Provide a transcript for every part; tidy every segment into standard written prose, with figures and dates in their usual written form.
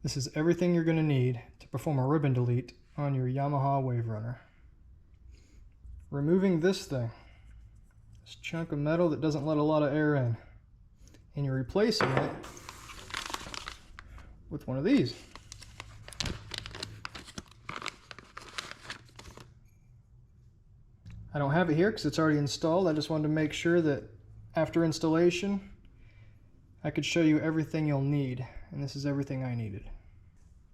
This is everything you're going to need to perform a ribbon delete on your Yamaha Waverunner. Removing this thing, this chunk of metal that doesn't let a lot of air in, and you're replacing it with one of these. I don't have it here because it's already installed. I just wanted to make sure that after installation I could show you everything you'll need, and this is everything I needed.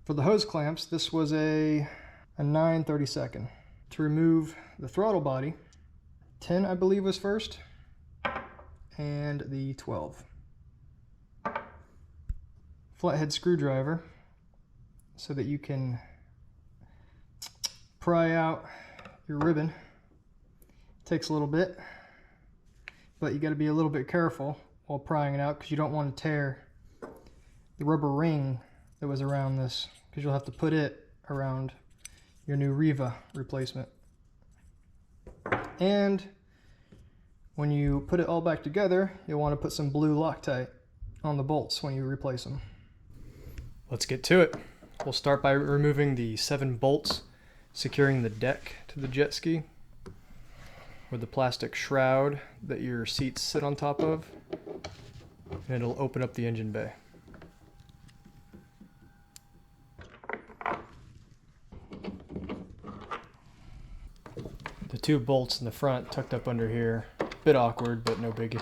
For the hose clamps, this was a 9/32. To remove the throttle body, 10 I believe was first, and the 12. Flathead screwdriver so that you can pry out your ribbon. Takes a little bit, but you got to be a little bit careful while prying it out because you don't want to tear the rubber ring that was around this, because you'll have to put it around your new Riva replacement. And when you put it all back together, you'll want to put some blue Loctite on the bolts when you replace them. Let's get to it. We'll start by removing the 7 bolts securing the deck to the jet ski, with the plastic shroud that your seats sit on top of, and it'll open up the engine bay. The 2 bolts in the front tucked up under here, a bit awkward, but no biggie.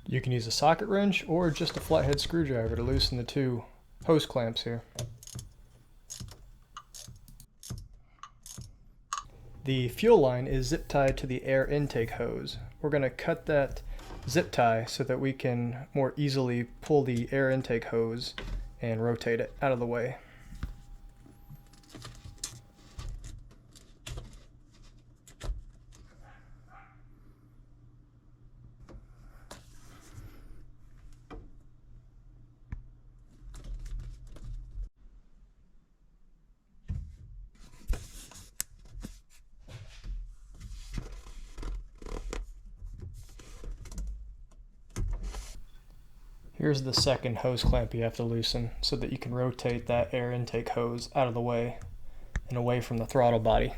You can use a socket wrench or just a flathead screwdriver to loosen the 2 hose clamps here. The fuel line is zip tied to the air intake hose. We're going to cut that zip tie so that we can more easily pull the air intake hose and rotate it out of the way. Here's the second hose clamp you have to loosen so that you can rotate that air intake hose out of the way and away from the throttle body.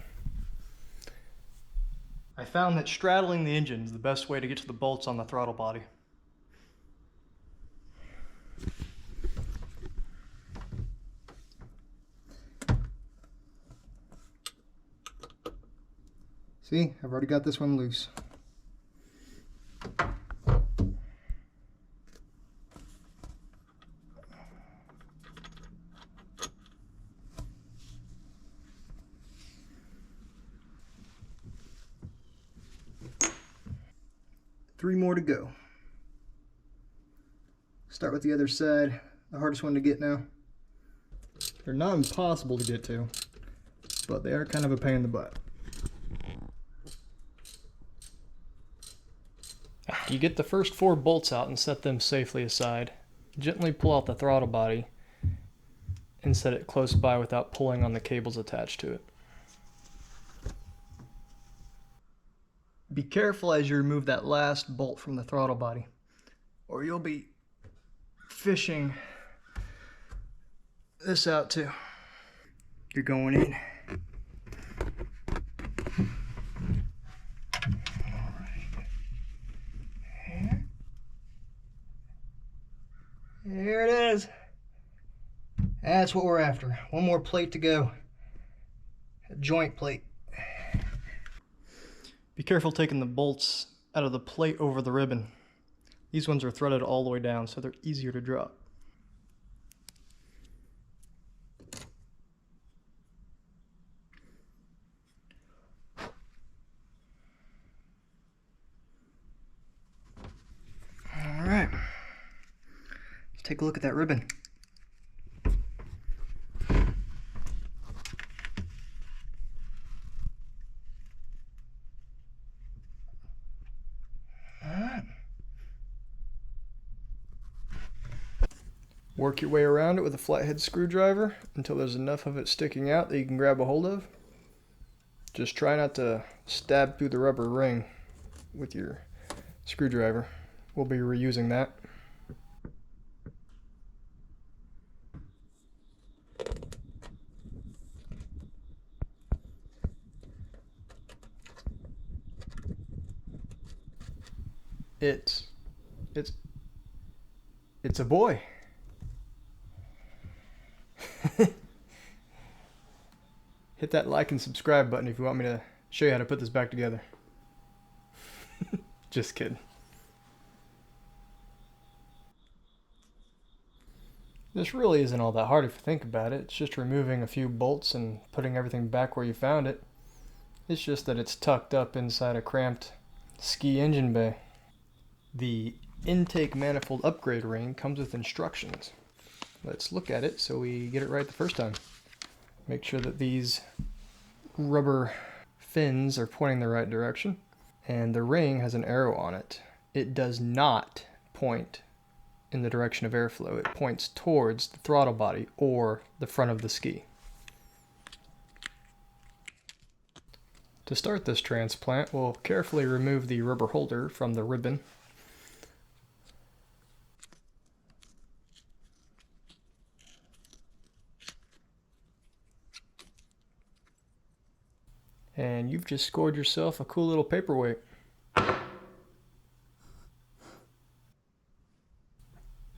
I found that straddling the engine is the best way to get to the bolts on the throttle body. See, I've already got this one loose. Three more to go. Start with the other side, the hardest one to get now. They're not impossible to get to, but they are kind of a pain in the butt. After you get the first 4 bolts out and set them safely aside, gently pull out the throttle body and set it close by without pulling on the cables attached to it. Be careful as you remove that last bolt from the throttle body, or you'll be fishing this out too. You're going in. There it is. That's what we're after. One more plate to go. A joint plate. Be careful taking the bolts out of the plate over the ribbon. These ones are threaded all the way down, so they're easier to drop. take a look at that ribbon. Alright. Work your way around it with a flathead screwdriver until there's enough of it sticking out that you can grab a hold of. Just try not to stab through the rubber ring with your screwdriver. We'll be reusing that. It's a boy. Hit that like and subscribe button if you want me to show you how to put this back together. Just kidding. This really isn't all that hard if you think about it. It's just removing a few bolts and putting everything back where you found it. It's just that it's tucked up inside a cramped ski engine bay. The intake manifold upgrade ring comes with instructions. Let's look at it so we get it right the first time. Make sure that these rubber fins are pointing the right direction, and the ring has an arrow on it. It does not point in the direction of airflow. It points towards the throttle body or the front of the ski. To start this transplant, we'll carefully remove the rubber holder from the ribbon. And you've just scored yourself a cool little paperweight.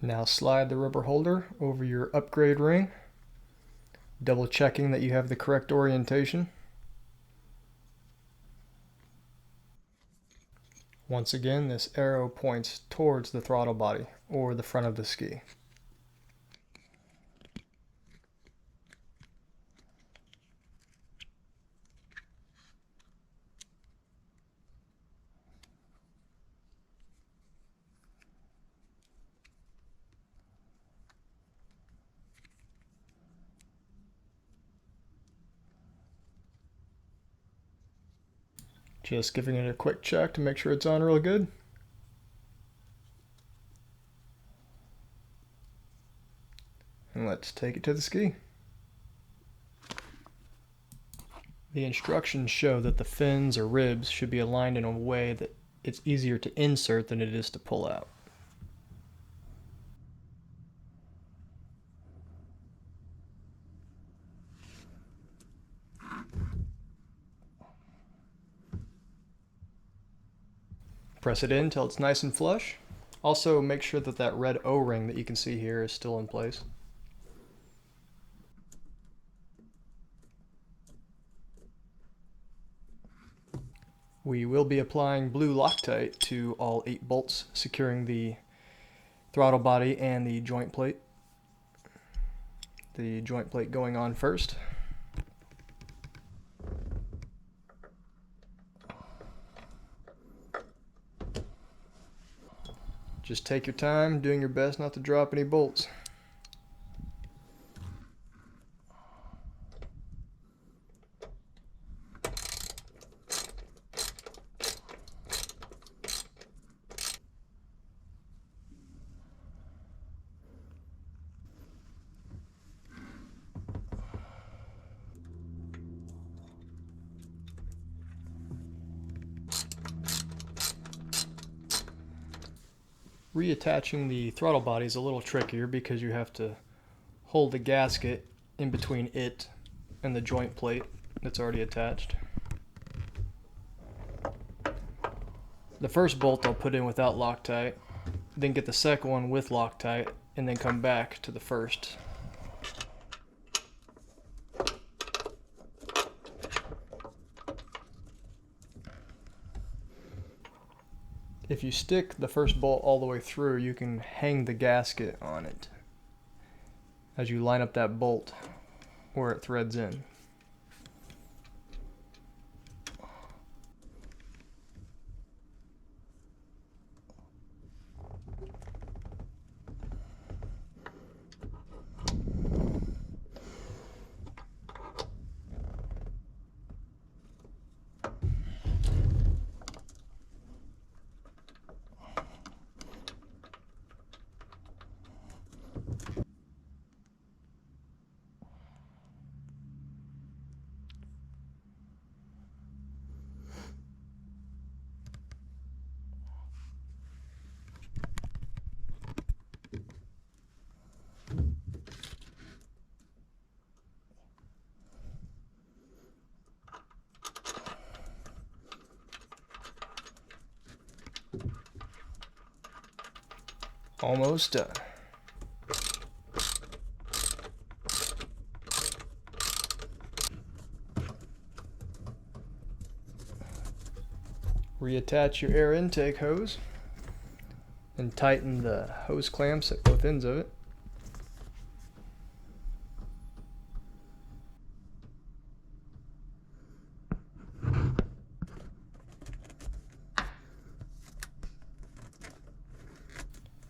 Now slide the rubber holder over your upgrade ring, double checking that you have the correct orientation. Once again, this arrow points towards the throttle body or the front of the ski. Just giving it a quick check to make sure it's on real good. And let's take it to the ski. The instructions show that the fins or ribs should be aligned in a way that it's easier to insert than it is to pull out. Press it in until it's nice and flush. Also, make sure that that red O-ring that you can see here is still in place. We will be applying blue Loctite to all 8 bolts, securing the throttle body and the joint plate. The joint plate going on first. Just take your time, doing your best not to drop any bolts. Reattaching the throttle body is a little trickier because you have to hold the gasket in between it and the joint plate that's already attached. The first bolt I'll put in without Loctite, then get the second one with Loctite, and then come back to the first. If you stick the first bolt all the way through, you can hang the gasket on it as you line up that bolt where it threads in. Almost done. Reattach your air intake hose and tighten the hose clamps at both ends of it.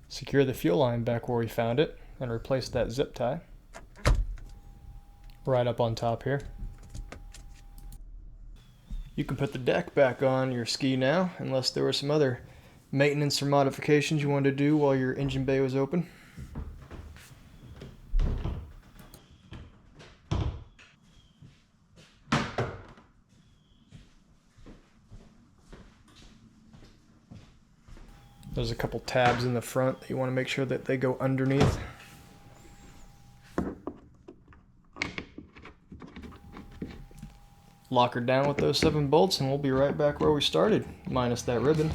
Secure the fuel line back where we found it and replace that zip tie right up on top here. You can put the deck back on your ski now, unless there were some other maintenance or modifications you wanted to do while your engine bay was open. There's a couple tabs in the front that you want to make sure that they go underneath. Lock her down with those 7 bolts and we'll be right back where we started, minus that ribbon.